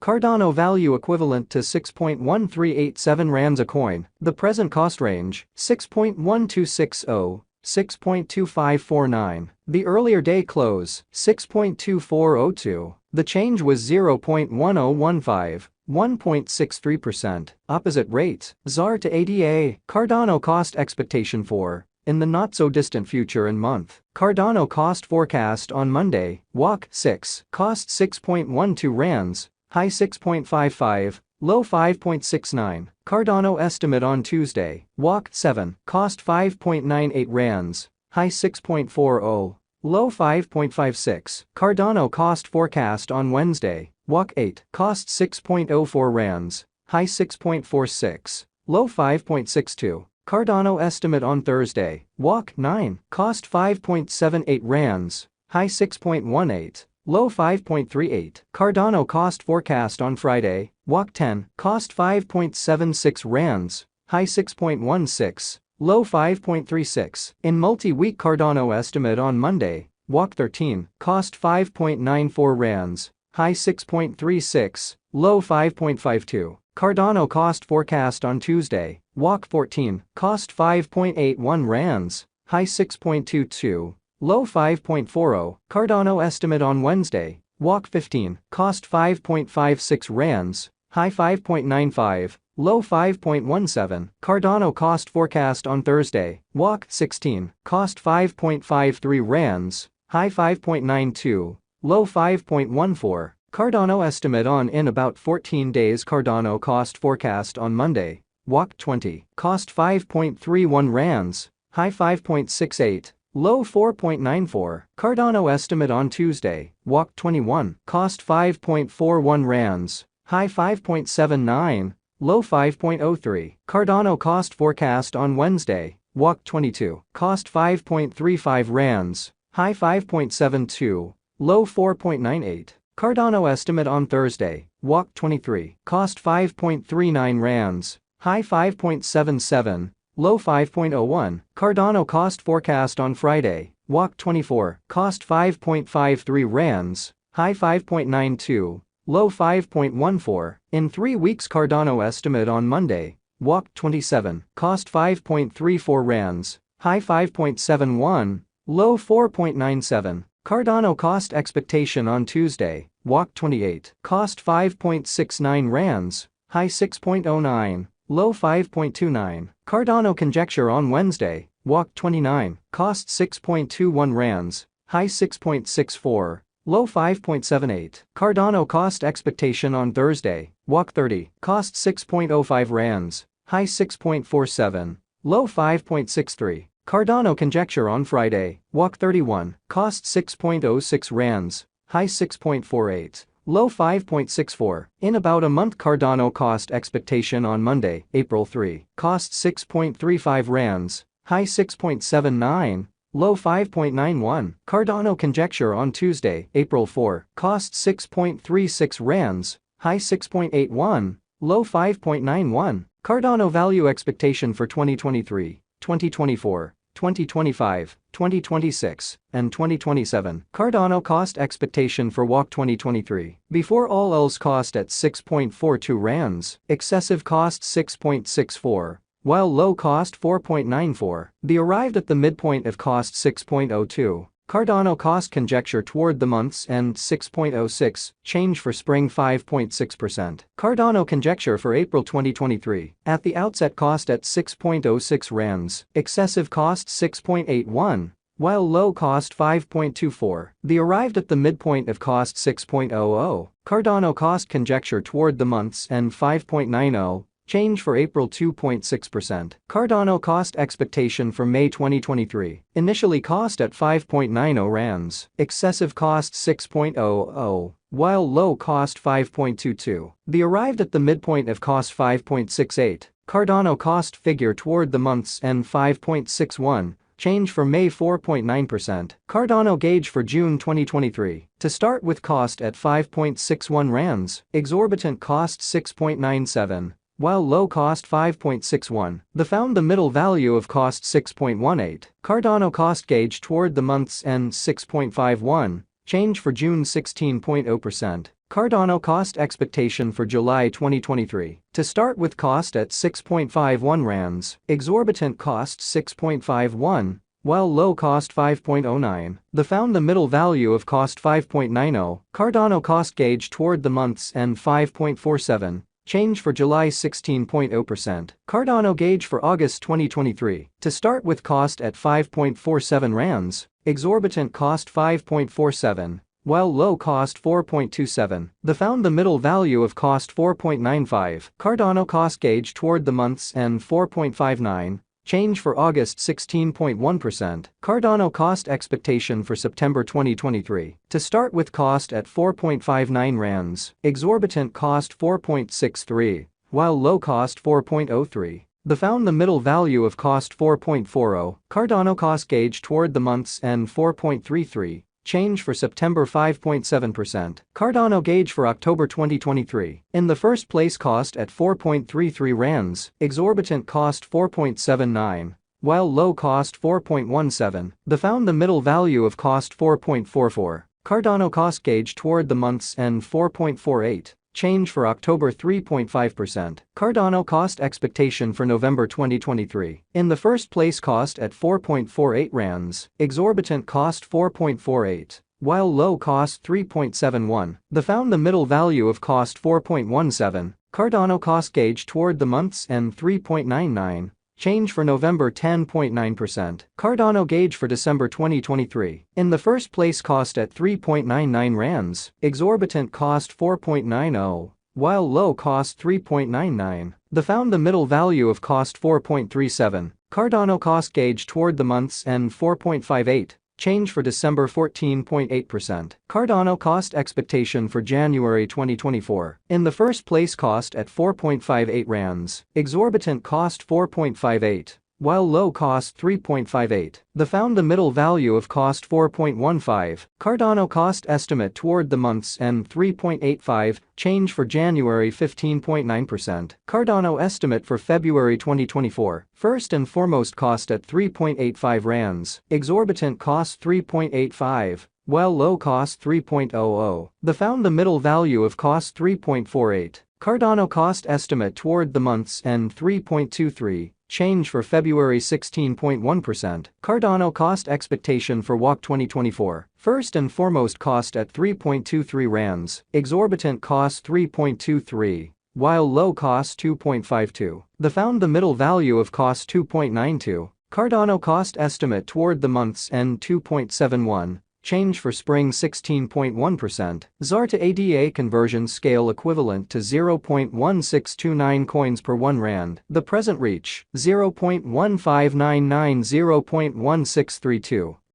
Cardano value equivalent to 6.1387 rands a coin. The present cost range, 6.1260, 6.2549. The earlier day close, 6.2402. The change was 0.1015. 1.63%. Opposite rates, ZAR to ADA. Cardano cost expectation for, in the not-so-distant future and month. Cardano cost forecast on Monday, WAC 6, cost 6.12 rands, high 6.55, low 5.69. Cardano estimate on Tuesday, WAC 7, cost 5.98 rands, high 6.40, low 5.56. Cardano cost forecast on Wednesday, WAC 8, cost 6.04 rands, high 6.46, low 5.62. Cardano estimate on Thursday, WAC 9, cost 5.78 rands, high 6.18, low 5.38. Cardano cost forecast on Friday, WAC 10, cost 5.76 rands, high 6.16, low 5.36. In multi-week Cardano estimate on Monday, WAC 13, cost 5.94 rands, high 6.36, low 5.52. Cardano cost forecast on Tuesday, WAC 14, cost 5.81 rands, high 6.22, low 5.40. Cardano estimate on Wednesday, WAC 15, cost 5.56 rands, high 5.95, low 5.17. Cardano cost forecast on Thursday, WAC 16, cost 5.53 rands, high 5.92, low 5.14. Cardano estimate on in about 14 days. Cardano cost forecast on Monday, WAC 20, cost 5.31 rands, high 5.68, low 4.94. Cardano estimate on Tuesday, WAC 21, cost 5.41 rands, high 5.79, low 5.03. Cardano cost forecast on Wednesday, WAC 22, cost 5.35 rands, high 5.72, low 4.98. Cardano estimate on Thursday, WAC 23, cost 5.39 rands, high 5.77, low 5.01. Cardano cost forecast on Friday, WAC 24, cost 5.53 rands, high 5.92, low 5.14. In 3 weeks Cardano estimate on Monday, WAC 27, cost 5.34 rands, high 5.71, low 4.97. Cardano cost expectation on Tuesday, WAC 28, cost 5.69 rands, high 6.09, low 5.29. Cardano conjecture on Wednesday, WAC 29, cost 6.21 rands, high 6.64, low 5.78. Cardano cost expectation on Thursday, WAC 30, cost 6.05 rands, high 6.47, low 5.63. Cardano conjecture on Friday, WAC 31, cost 6.06 rands, high 6.48, low 5.64. In about a month Cardano cost expectation on Monday, April 3, cost 6.35 rands, high 6.79, low 5.91. Cardano conjecture on Tuesday, April 4, cost 6.36 rands, high 6.81, low 5.91. Cardano value expectation for 2023, 2024, 2025, 2026, and 2027. Cardano cost expectation for WAC 2023. Before all else cost at 6.42 rands, excessive cost 6.64, while low cost 4.94. The arrived at the midpoint of cost 6.02. Cardano cost conjecture toward the month's end 6.06, change for spring 5.6%. Cardano conjecture for April 2023, at the outset cost at 6.06 rands, excessive cost 6.81, while low cost 5.24. The arrived at the midpoint of cost 6.00. Cardano cost conjecture toward the month's end 5.90, change for April 2.6%. Cardano cost expectation for May 2023. Initially cost at 5.90 rands, excessive cost 6.00, while low cost 5.22. The arrived at the midpoint of cost 5.68. Cardano cost figure toward the month's end 5.61. Change for May 4.9%. Cardano gauge for June 2023. To start with cost at 5.61 rands, exorbitant cost 6.97. While low cost 5.61, found the middle value of cost 6.18. Cardano cost gauge toward the month's end 6.51, change for June 16.0%. Cardano cost expectation for July 2023. To start with, cost at 6.51 rands, exorbitant cost 6.51, while low cost 5.09. The middle value of cost 5.90. Cardano cost gauge toward the month's end 5.47. Change for July 16.0%. Cardano gauge for August 2023. To start with, cost at 5.47 rands, exorbitant cost 5.47, while low cost 4.27. The middle value of cost 4.95. Cardano cost gauge toward the month's end 4.59. Change for August 16.1%. Cardano cost expectation for September 2023. To start with, cost at 4.59 rands, exorbitant cost 4.63, while low cost 4.03. The middle value of cost 4.40. Cardano cost gauge toward the month's end 4.33. Change for September 5.7%. Cardano gauge for October 2023. In the first place, cost at 4.33 rands, exorbitant cost 4.79, while low cost 4.17. The middle value of cost 4.44. Cardano cost gauge toward the month's end 4.48. Change for October 3.5%. Cardano cost expectation for November 2023. In the first place, cost at 4.48 rands, exorbitant cost 4.48, while low cost 3.71. The middle value of cost 4.17. Cardano cost gauge toward the month's end 3.99. Change for November 10.9%. Cardano gauge for December 2023. In the first place, cost at 3.99 rands, exorbitant cost 4.90, while low cost 3.99. The middle value of cost 4.37. Cardano cost gauge toward the month's end 4.58. Change for December 14.8%. Cardano cost expectation for January 2024. In the first place, cost at 4.58 rands, exorbitant cost 4.58, while low cost 3.58. The middle value of cost 4.15. Cardano cost estimate toward the month's end 3.85. Change for January 15.9%. Cardano estimate for February 2024. First and foremost, cost at 3.85 rands, exorbitant cost 3.85, while low cost 3.00. The middle value of cost 3.48. Cardano cost estimate toward the month's end 3.23. Change for February 16.1%. Cardano cost expectation for WOC 2024. First and foremost, cost at 3.23 rands, exorbitant cost 3.23, while low cost 2.52. The middle value of cost 2.92. Cardano cost estimate toward the month's end 2.71. Change for spring 16.1%. ZAR to ADA conversion scale equivalent to 0.1629 coins per 1 rand. The present reach 0.1599, 0.1632.